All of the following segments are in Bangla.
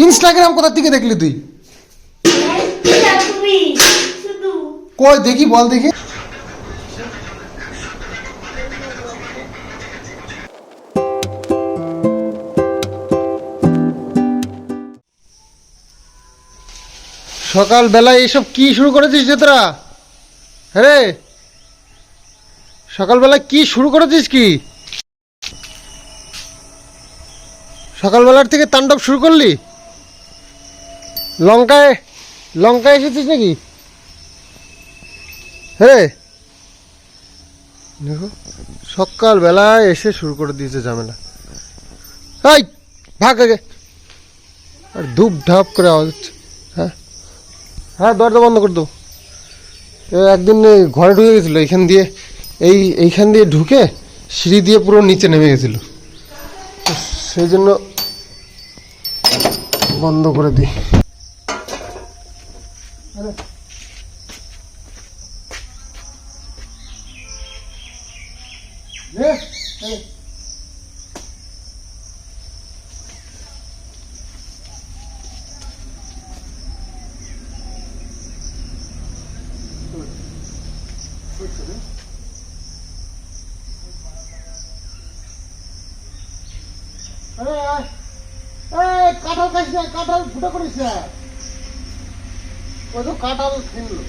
ইনস্টাগ্রাম কোথা থেকে দেখলি তুই? কই দেখি, বল দেখি। সকালবেলায় এসব কি শুরু করেছিস যে তোরা? হ্যাঁ, সকালবেলায় কি শুরু করেছিস? কি সকালবেলার থেকে তাণ্ডব শুরু করলি? লঙ্কায় লঙ্কায় এসেছিস নাকি? হ্যাঁ, দেখো সকালবেলায় এসে শুরু করে দিয়েছে ঝামেলা। এই ভাগ আগে, আর ধূপ ধাপ করে আওয়াজ হচ্ছে। হ্যাঁ হ্যাঁ, দরজা বন্ধ করে দেবো। একদিন ঘরে ঢুকে গেছিলো, এইখান দিয়ে ঢুকে সিঁড়ি দিয়ে পুরো নিচে নেমে গেছিল, সেই জন্য বন্ধ করে দিই। কাঁঠাল খাইস না, কাঁঠাল ফুটো করিস না, ওই তো কাঁঠাল কিনলো।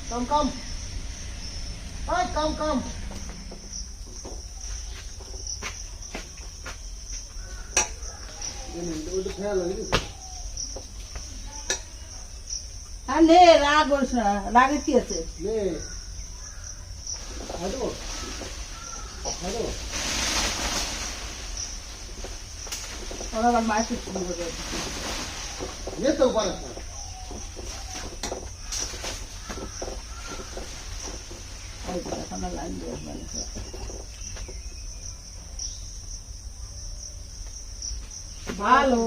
কাম কাম, কাম কাম। রাগ বলিস না, রাগে কি আছে? হ্যালো হ্যালো, ওরা আবার মায়ের শুরু করে যেতেও পারে না। ভালো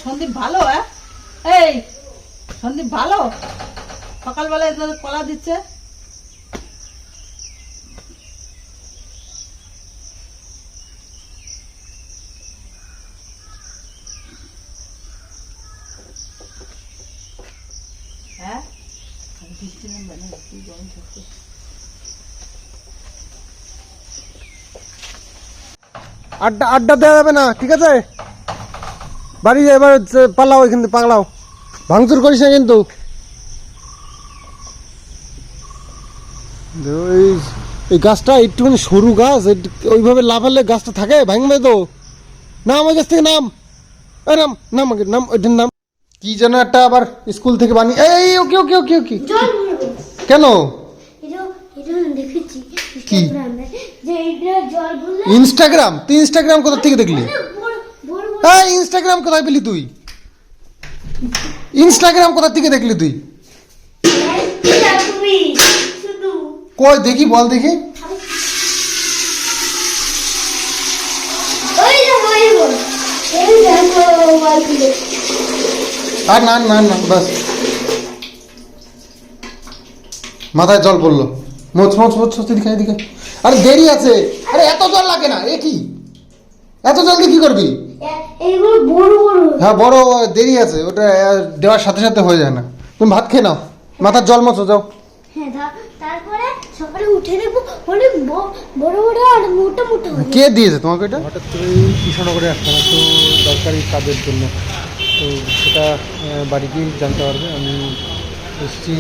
সন্দীপ ভালো। এই সন্দীপ ভালো, সকালবেলায় কলা দিচ্ছে। হ্যাঁ, বৃষ্টি নামবে না, কি গরম থাকছে। আড্ডা দেওয়া যাবে না, ঠিক আছে? বাড়ি এবার পালাও, এখান থেকে পাগলাও, ভাঙচুর করিস না কিন্তু। এই গাছটা একটুখানি সরু গাছ, ওইভাবে লাফালে গাছটা থাকে, ভাঙবে তো। নাম ওই গাছ থেকে, নাম নাম নাম আগে নাম, ওইটার নাম কি যেন একটা, আবার স্কুল থেকে বানিয়ে। এই ওকে ওকে ওকে ওকে, কেন? কি ইনস্টাগ্রাম? তুই ইনস্টাগ্রাম কোথা থেকে দেখলি? হ্যাঁ, ইনস্টাগ্রাম কোথায় পেলি তুই? ইনস্টাগ্রাম কোথা থেকে দেখলি তুই? কই দেখি, বল দেখি। আর না না না, বাস মাথায় জল পড়লো। মোচ মোচ মোচ, দিকে দিকে। আরে দেরি আছে, আরে এত জল লাগে না। এ কি এত জলদি কি করবি? হ্যাঁ বড়, দেরি আছে, ওটা দেওয়ার সাথে সাথে হয়ে যায় না। তুমি ভাত খেয়ে নাও, মাথার জল মোছো, যাও। তারপরে সকালে উঠে দেখবো অনেক বড় বড় আর মোটা মোটা। কে দিয়েছে তোমাকে এটা? হঠাৎ করে কৃষ্ণনগরে আসলাম একটু দরকারি কাজের জন্য, তো সেটা বাড়ি গিয়ে জানতে পারবে। আমি এসেছি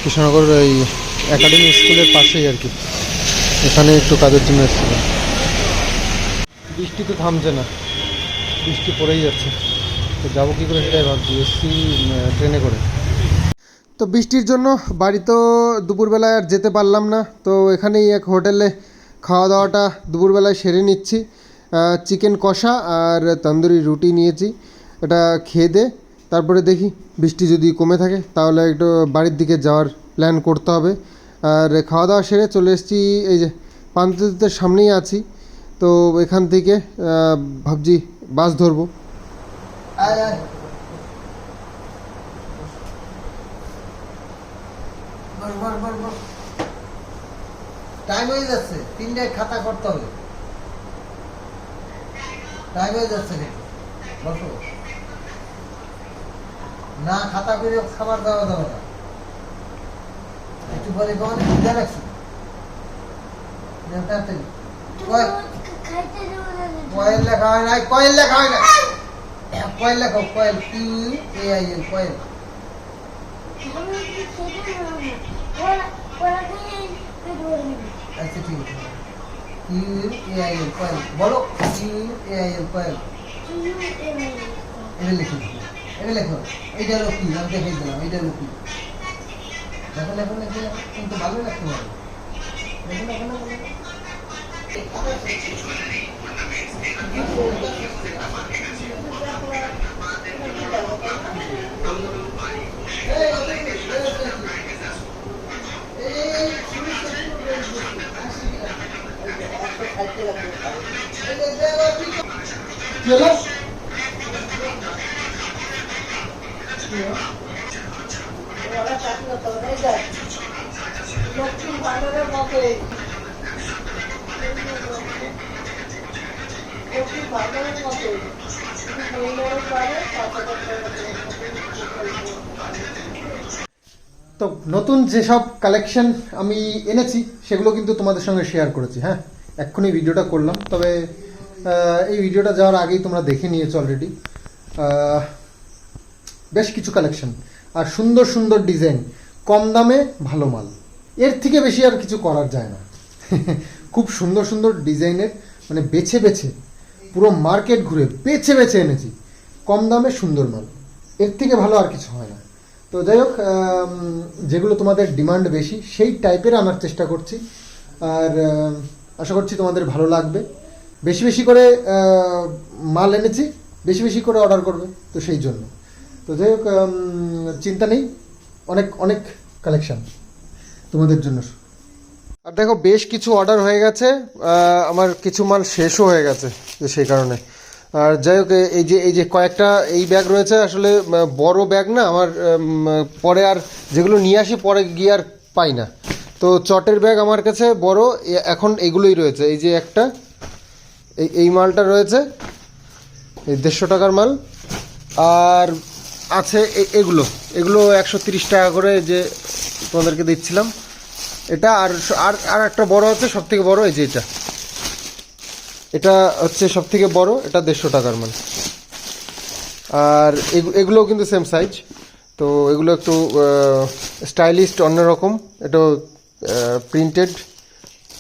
কৃষ্ণনগর এই একাডেমি স্কুলের পাশেই আর কি, এখানে একটু কাজের জন্য এসেছিলাম। বৃষ্টি তো থামছে না, বৃষ্টি পড়েই যাচ্ছে, তো যাবো কী করে সেটাই ভাবছি। এসছি ট্রেনে করে, তো বৃষ্টির জন্য বাড়ি তো দুপুরবেলায় আর যেতে পারলাম না, তো এখানেই এক হোটেলে খাওয়া দাওয়াটা দুপুরবেলায় সেরে নিচ্ছি। চিকেন কষা আর তন্দুরি রুটি নিয়েছি, এটা খেয়ে দে, তারপরে দেখি বৃষ্টি যদি কমে থাকে তাহলে একটু বাড়ির দিকে যাওয়ার প্ল্যান করতে হবে। আর খাওয়া দাওয়া সেরে চলে এসেছি, এই যে পান্তুতের সামনেই আছি, তো এখান থেকে ভাবছি বাস ধরবো। টাইম হয়ে যাচ্ছে, 3টায় খাতা করতে হবে। টাইম হয়ে যাচ্ছে নাকি? বসো না, খাতা করে খাবার দেওয়া যাবে না। একটু পরে কখন বুঝে রাখছি কয়েল লেখা হয় নাই, কয়েল লেখা হয় না, কয়েল লেখো, কয়েল QAIL কয়েল। আচ্ছা ঠিক আছে, QAIL কয়েল বলো, QAIL কয়েল। এটা লিখে দিচ্ছি, এটা লেখো। এইটা হলো কি, আমি দেখে দিলাম, এইটা হলো কি। লেখো লেখো লেখো, কিন্তু ভালো লাগতে পারে। লেখো লেখো লেখো লেখো। লক্ষ্মীর ভান্ডারের মতো লক্ষ্মীর ভান্ডারের মতো মহিলার পারে 5,000 টাকা। তো নতুন যেসব কালেকশন আমি এনেছি সেগুলো কিন্তু তোমাদের সঙ্গে শেয়ার করেছি। হ্যাঁ, এক্ষুনি ভিডিওটা করলাম, তবে এই ভিডিওটা যাওয়ার আগেই তোমরা দেখে নিয়েছো অলরেডি। বেশ কিছু কালেকশন আর সুন্দর সুন্দর ডিজাইন, কম দামে ভালো মাল, এর থেকে বেশি আর কিছু করার যায় না। খুব সুন্দর সুন্দর ডিজাইনের, মানে বেছে বেছে পুরো মার্কেট ঘুরে বেছে বেছে এনেছি, কম দামে সুন্দর মাল, এর থেকে ভালো আর কিছু হয় না। তো যাই হোক, যেগুলো তোমাদের ডিমান্ড বেশি সেই টাইপের আনার চেষ্টা করছি, আর আশা করছি তোমাদের ভালো লাগবে। বেশি বেশি করে মাল এনেছি, বেশি বেশি করে অর্ডার করবে, তো সেই জন্য। তো যাই হোক, চিন্তা নেই, অনেক অনেক কালেকশন তোমাদের জন্য। আর দেখো, বেশ কিছু অর্ডার হয়ে গেছে, আমার কিছু মাল শেষও হয়ে গেছে, তো সেই কারণে। আর যাই হোক, এই যে কয়েকটা এই ব্যাগ রয়েছে, আসলে বড় ব্যাগ না আমার, পরে আর যেগুলো নিয়ে আসি পরে গিয়ে আর পাই না, তো চটের ব্যাগ আমার কাছে বড়, এখন এগুলোই রয়েছে। এই যে একটা এই মালটা রয়েছে, এই 150 টাকার মাল, আর আছে এগুলো 130 টাকা করে, যে তোমাদেরকে দিচ্ছিলাম এটা। আর একটা বড় আছে, সব থেকে বড়, এই যে এটা হচ্ছে সব থেকে বড়, এটা 150 টাকার মাল। আর এগুলোও কিন্তু সেম সাইজ, তো এগুলো একটু স্টাইলিস্ট, অন্যরকম। এটা প্রিন্টেড,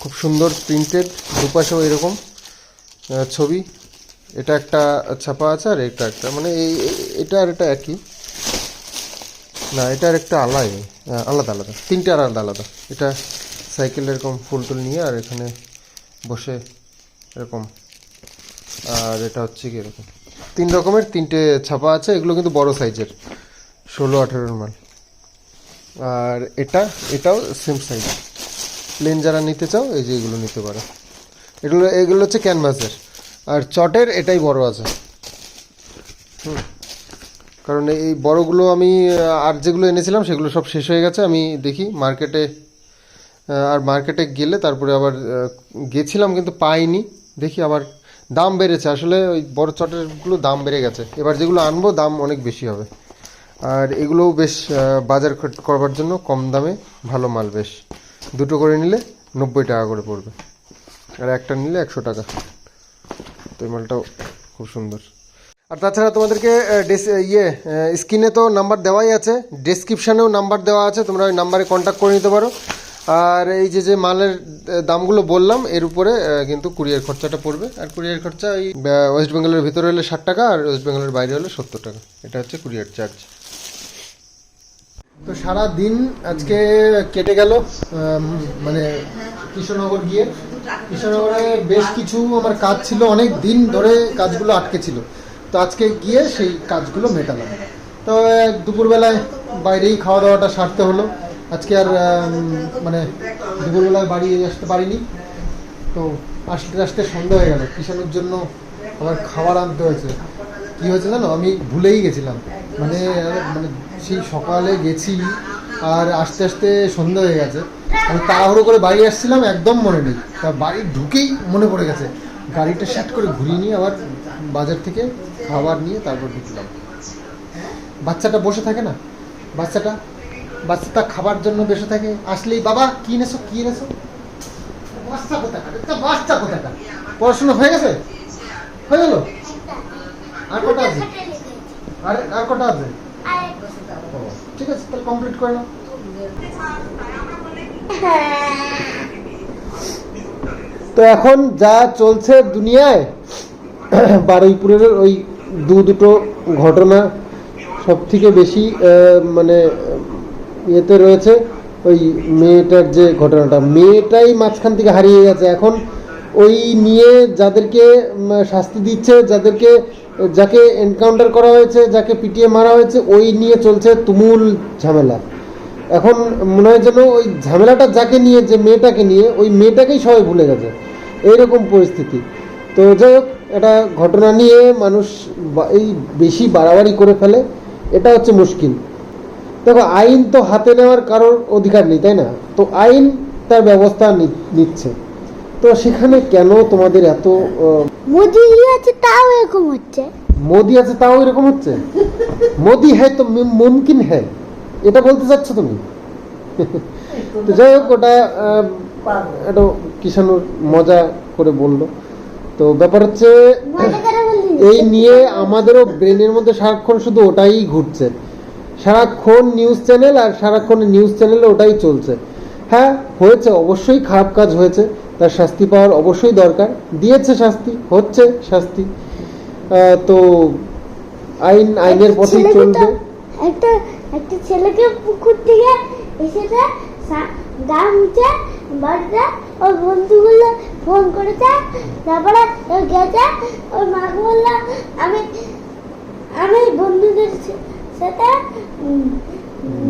খুব সুন্দর প্রিন্টেড, দুপাশেও এরকম ছবি। এটা একটা ছাপা আছে, আর এটা একটা, মানে এটা আর এটা একই না, এটার একটা আলাদা আলাদা, তিনটে আলাদা আলাদা। এটা সাইকেল এরকম ফুল টুল নিয়ে, আর এখানে বসে এরকম, আর এটা হচ্ছে কি এরকম, 3 রকমের 3টে ছাপা আছে। এগুলো কিন্তু বড় সাইজের, 16-18 মাল। আর এটাও সেম সাইজ। প্লেন যারা নিতে চাও, এই যে এগুলো নিতে পারো। এগুলো হচ্ছে ক্যানভাসের, আর চটের এটাই বড় আছে। কারণ এই বড়গুলো আমি আর যেগুলো এনেছিলাম সেগুলো সব শেষ হয়ে গেছে। আমি দেখি মার্কেটে গেলে, তারপরে আবার গেছিলাম কিন্তু পাইনি, দেখি আবার দাম বেড়েছে। আসলে ওই বড় চটেরগুলো দাম বেড়ে গেছে, এবার যেগুলো আনবো দাম অনেক বেশি হবে। আর এগুলোও বেশ বাজার করবার জন্য কম দামে ভালো মাল, বেশ দুটো করে নিলে 90 টাকা করে পড়বে, আর একটা নিলে 100 টাকা। তো এই মালটাও খুব সুন্দর। আর তাছাড়া তোমাদেরকে স্ক্রিনে তো নাম্বার দেওয়াই আছে, ডেসক্রিপশানেও নাম্বার দেওয়া আছে, তোমরা ওই নাম্বারে কন্ট্যাক্ট করে নিতে পারো। আর এই যে মালের দামগুলো বললাম, এর উপরে কিন্তু কুরিয়ার খরচাটা পড়বে। আর কুরিয়ার খরচা ওই ওয়েস্ট বেঙ্গলের ভিতরে হলে 60 টাকা, আর ওয়েস্ট বেঙ্গলের বাইরে হলে 70 টাকা। এটা হচ্ছে কুরিয়ার চার্জ। তো সারা দিন আজকে কেটে গেল, মানে কৃষ্ণনগর গিয়ে। কৃষ্ণনগরে বেশ কিছু আমার কাজ ছিল, অনেক দিন ধরে কাজগুলো আটকে ছিল, তো আজকে গিয়ে সেই কাজগুলো মেটালাম। তো দুপুরবেলায় বাইরেই খাওয়া দাওয়াটা সারতে হলো। আজকে আর মানে দুপুরবেলায় বাড়ি আসতে পারিনি, তো আসতে আসতে সন্ধ্যা হয়ে গেল, কিষাণুর জন্য আবার খাবার আনতে হয়েছে। কী হয়েছে জানো, আমি ভুলেই গেছিলাম, মানে মানে সেই সকালে গেছি আর আস্তে আস্তে সন্ধ্যা হয়ে গেছে। আমি তাড়াহুড়ো করে বাড়ি আসছিলাম, একদম মনে নেই। তা বাড়ি ঢুকেই মনে পড়ে গেছে, গাড়িটা সেট করে ঘুরিয়ে নিয়ে আবার বাজার থেকে খাবার নিয়ে তারপর ঢুকলাম। বাচ্চাটা বসে থাকে না, বাচ্চাটা খাবার জন্য বসে থাকে, আসলেই বাবা কি এনেছো কি এনেছো। বাচ্চা কোথাকার, পড়াশোনা হয়ে গেছে, হয়ে গেল? আর কটা আছে? আর কটা আছে? ঠিক আছে, তাহলে কমপ্লিট করে নাও। তো এখন যা চলছে দুনিয়ায়, বারুইপুরের ওই দুটো ঘটনা সব থেকে বেশি মানে ইয়েতে রয়েছে। ওই মেয়েটার যে ঘটনাটা, মেয়েটাই মাঝখান থেকে হারিয়ে গেছে। এখন ওই নিয়ে যাদেরকে শাস্তি দিচ্ছে, যাকে এনকাউন্টার করা হয়েছে, যাকে পিটিয়ে মারা হয়েছে, ওই নিয়ে চলছে তুমুল ঝামেলা। এখন মনে হয় যেন ওই ঝামেলাটা যাকে নিয়ে, যে মেয়েটাকে নিয়ে, ওই মেয়েটাকেই সবাই ভুলে গেছে, এইরকম পরিস্থিতি। তো যাই হোক, একটা ঘটনা নিয়ে মানুষ এই বেশি বাড়াবাড়ি করে ফেলে, এটা হচ্ছে মুশকিল। দেখো, আইন তো হাতে নেওয়ার কারোর অধিকার নেই, তাই না? তো আইন তার ব্যবস্থা নিচ্ছে। তো সেখানে কেন তোমাদের এত মোদি আছে তাও এরকম হচ্ছে? মোদি আছে তাও এরকম হচ্ছে? মোদি হ্যাঁ তো মুমকিন হ্যাঁ, এটা বলতে চাচ্ছ তুমি? তো যাই হোক, ওটা একটা কিষাণুর মজা করে বললো। তো ব্যাপার হচ্ছে, এই নিয়ে আমাদেরও ব্রেনের মধ্যে সারাক্ষণ শুধু ওটাই ঘুরছে, সারাক্ষণ নিউজ চ্যানেল, আর সারাক্ষণ নিউজ চ্যানেলে ওটাই চলছে। হ্যাঁ, হয়েছে, অবশ্যই খারাপ কাজ হয়েছে, তার শাস্তি পাওয়ার অবশ্যই দরকার, দিয়েছে শাস্তি, হচ্ছে শাস্তি। তো আইনের পথেই চলবে। একটা ছেলেকে পুকুর থেকে এসেছে, গা মুছে বাড়িতে, ওর বন্ধুগুলো ফোন করেছে, তারপরে গেছে, ওর মাকে বললো আমি বন্ধুদের সাথে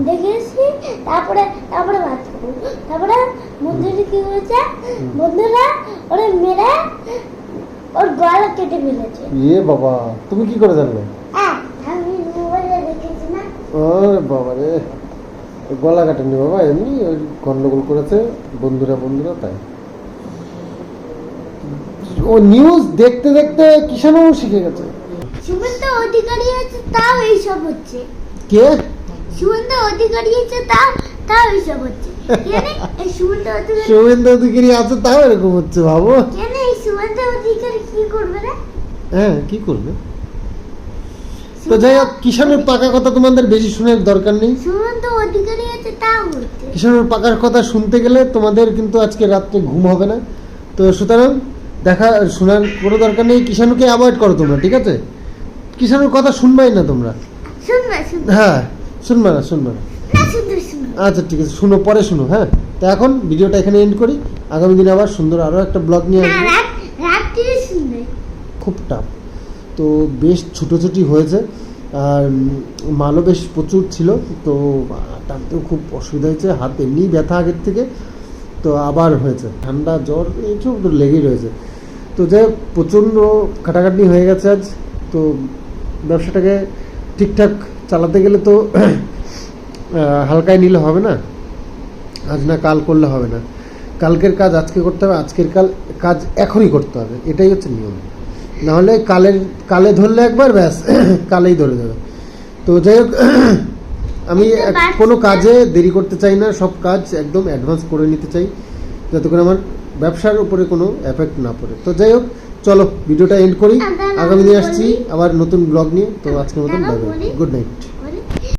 দেখেছি, তারপরে ভাত খাবো। তারপরে বন্ধুরা কি করেছে, বন্ধুরা ওরা মেরে ওর গলা কেটে ফেলেছে। ইয়ে বাবা, তুমি কি করে জানলে? আমি মোবাইলে দেখেছি না। আরে বাবা রে, গলা কাটেনি বাবা, এমনি ওই গন্ডগোল করেছে বন্ধুরা, তাই। ও নিউজ দেখতে দেখতে কিষাণও শিখে গেছে। শুভেন্দু অধিকারী আছে তাও এইসব হচ্ছে। কে? শুভেন্দু অধিকারী আছে তাও এইসব হচ্ছে। কেন এই শুভেন্দু অধিকারী আছে তাও এরকম হচ্ছে, ভাবো। কেন এই শুভেন্দু অধিকারী কি করবে রে? হ্যাঁ, কি করবে? তো যাই হোক, কিষাণের পাকা কথা তোমাদের বেশি শোনার দরকার নেই। শুভেন্দু অধিকারী আছে তাও হচ্ছে। কিষাণের পাকার কথা শুনতে গেলে তোমাদের কিন্তু আজকে রাত্রে ঘুম হবে না। তো সুতরাং শোনার কোনো দরকার নেই। কিষাণুকে অ্যাভয়েড করো তোমরা, ঠিক আছে? কিষাণুর কথা শুনবাই না তোমরা। হ্যাঁ, শুনবে না। আচ্ছা ঠিক আছে, শুনো, পরে শুনো। হ্যাঁ, তো এখন ভিডিওটা এখানে এন্ড করি। আগামী দিনে আবার সুন্দর আরও একটা ব্লগ নিয়ে আসবো। খুব টাফ, তো বেশ ছুটোছুটি হয়েছে, আর মালও বেশ প্রচুর ছিল। তো টানতেও খুব অসুবিধা হয়েছে, হাত এমনিই ব্যথা আগের থেকে, তো আবার হয়েছে ঠান্ডা জ্বর, এইসব তো লেগেই রয়েছে। তো যাই হোক, প্রচণ্ড কাটাকাটি হয়ে গেছে আজ। তো ব্যবসাটাকে ঠিকঠাক চালাতে গেলে তো হালকায় নিলে হবে না, আজ না কাল করলে হবে না। কালকের কাজ আজকে করতে হবে, আজকের কাজ এখনই করতে হবে, এটাই হচ্ছে নিয়ম। নাহলে কালে ধরলে একবার ব্যাস কালেই ধরে যাবে। তো যাই হোক, আমি কোনো কাজে দেরি করতে চাই না, সব কাজ একদম অ্যাডভান্স করে নিতে চাই, যাতে করে আমার ব্যবসার উপরে কোনো এফেক্ট না পড়ে। তো যাই হোক, চলো ভিডিওটা এন্ড করি। আগামী দিনে আসছি আবার নতুন ব্লগ নিয়ে। তো আজকের মতন বাই বাই, গুড নাইট।